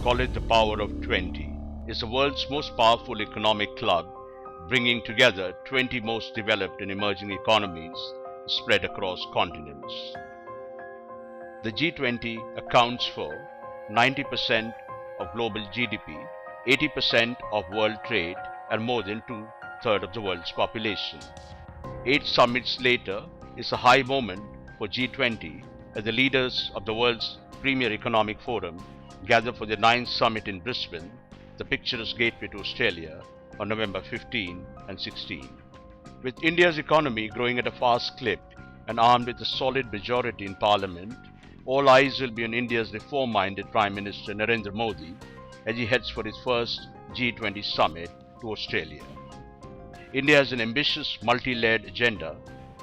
call it the Power of 20, is the world's most powerful economic club, bringing together 20 most developed and emerging economies spread across continents. The G20 accounts for 90% of global GDP, 80% of world trade, and more than two-thirds of the world's population. 8 summits later, it's a high moment for G20 as the leaders of the world's premier economic forum gather for the 9th summit in Brisbane, the picturesque gateway to Australia, on November 15 and 16. With India's economy growing at a fast clip and armed with a solid majority in Parliament, all eyes will be on India's reform-minded Prime Minister Narendra Modi as he heads for his first G20 summit to Australia. India has an ambitious multi-layered agenda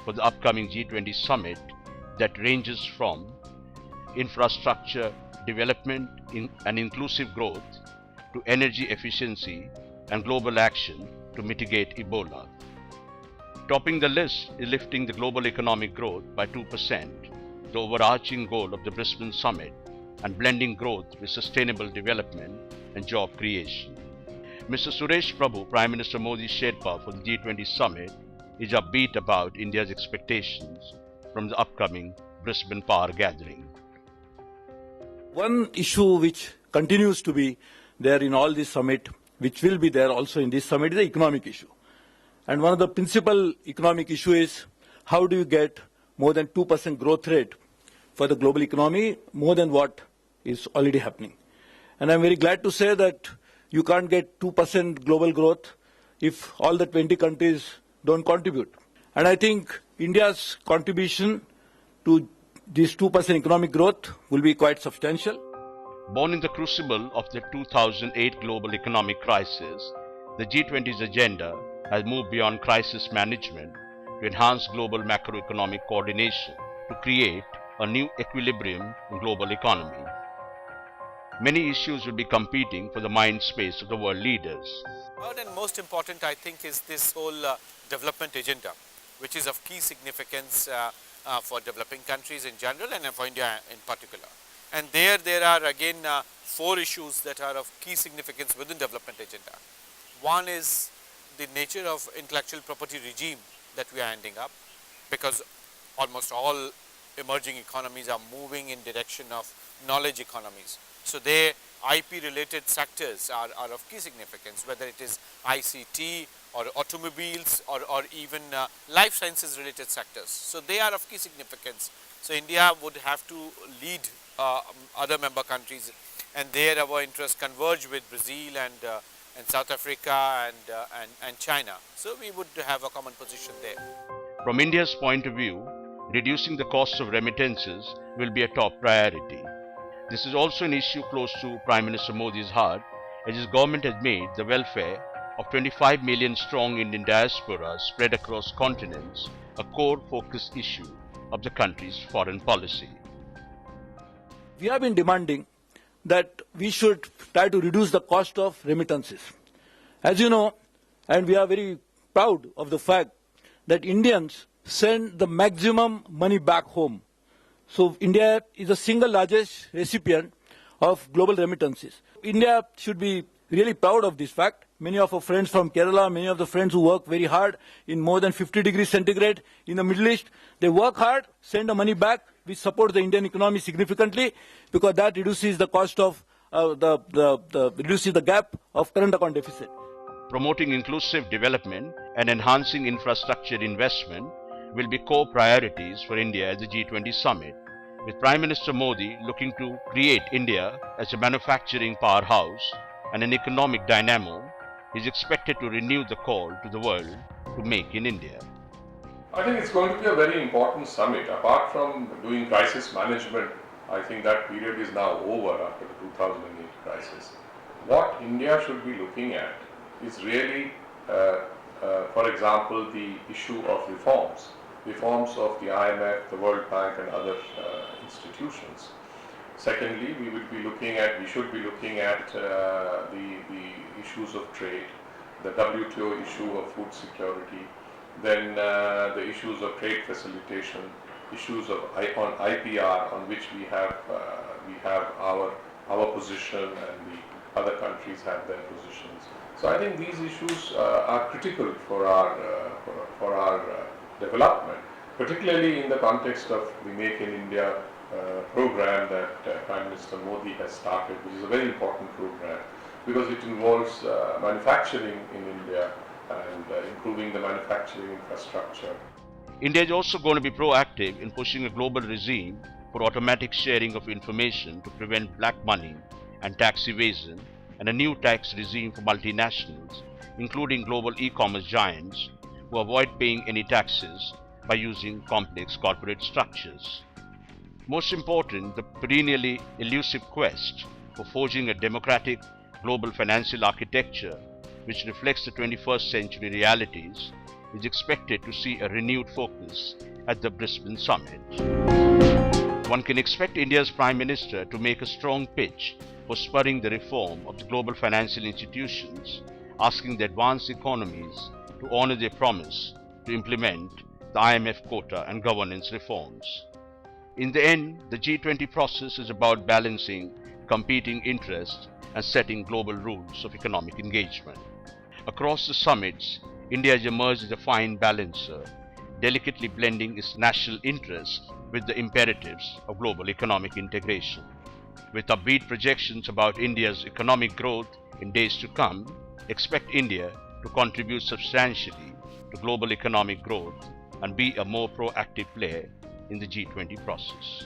for the upcoming G20 summit that ranges from infrastructure development and inclusive growth to energy efficiency and global action to mitigate Ebola. Topping the list is lifting the global economic growth by 2%, the overarching goal of the Brisbane Summit, and blending growth with sustainable development and job creation. Mr. Suresh Prabhu, Prime Minister Modi's Sherpa for the G20 Summit, is upbeat about India's expectations from the upcoming Brisbane Power Gathering. One issue which continues to be there in all this summit, which will be there also in this summit, is the economic issue. And one of the principal economic issue is how do you get more than 2% growth rate for the global economy, more than what is already happening. And I'm very glad to say that you can't get 2% global growth if all the 20 countries don't contribute. And I think India's contribution to this 2% economic growth will be quite substantial. Born in the crucible of the 2008 global economic crisis, the G20's agenda has moved beyond crisis management to enhance global macroeconomic coordination to create a new equilibrium in global economy. Many issues will be competing for the mind space of the world leaders. Third and most important, I think, is this whole development agenda, which is of key significance for developing countries in general and for India in particular. And there are again 4 issues that are of key significance within development agenda. One is the nature of intellectual property regime that we are ending up, because almost all emerging economies are moving in direction of knowledge economies. So their IP related sectors are of key significance, whether it is ICT or automobiles or even life sciences related sectors. So they are of key significance. So India would have to lead other member countries, and there our interests converge with Brazil and South Africa and China. So we would have a common position there. From India's point of view, reducing the cost of remittances will be a top priority. This is also an issue close to Prime Minister Modi's heart, as his government has made the welfare of 25 million strong Indian diaspora spread across continents a core focus issue of the country's foreign policy. We have been demanding that we should try to reduce the cost of remittances. As you know, and we are very proud of the fact that Indians send the maximum money back home. So India is the single largest recipient of global remittances. India should be really proud of this fact. Many of our friends from Kerala, many of the friends who work very hard in more than 50 degrees centigrade in the Middle East, they work hard, send the money back. We support the Indian economy significantly because that reduces the cost of reduces the gap of current account deficit. Promoting inclusive development and enhancing infrastructure investment will be core priorities for India at the G20 summit, with Prime Minister Modi looking to create India as a manufacturing powerhouse and an economic dynamo. He is expected to renew the call to the world to make in India. I think it's going to be a very important summit. Apart from doing crisis management, I think that period is now over after the 2008 crisis. What India should be looking at is really, for example, the issue of reforms of the IMF, the World Bank and other institutions. Secondly, we should be looking at the issues of trade, the WTO issue of food security, then the issues of trade facilitation, issues on IPR, on which we have our our position and the other countries have their positions. So I think these issues are critical for our development, particularly in the context of the Make in India program that Prime Minister Modi has started, which is a very important program because it involves manufacturing in India and improving the manufacturing infrastructure. India is also going to be proactive in pushing a global regime for automatic sharing of information to prevent black money and tax evasion, and a new tax regime for multinationals, including global e-commerce giants who avoid paying any taxes by using complex corporate structures. Most important, the perennially elusive quest for forging a democratic global financial architecture which reflects the 21st century realities is expected to see a renewed focus at the Brisbane summit. One can expect India's Prime Minister to make a strong pitch for spurring the reform of the global financial institutions, asking the advanced economies to honor their promise to implement the IMF quota and governance reforms. In the end, the G20 process is about balancing competing interests and setting global rules of economic engagement. Across the summits, India has emerged as a fine balancer, delicately blending its national interests with the imperatives of global economic integration. With upbeat projections about India's economic growth in days to come, expect India to contribute substantially to global economic growth and be a more proactive player in the G20 process.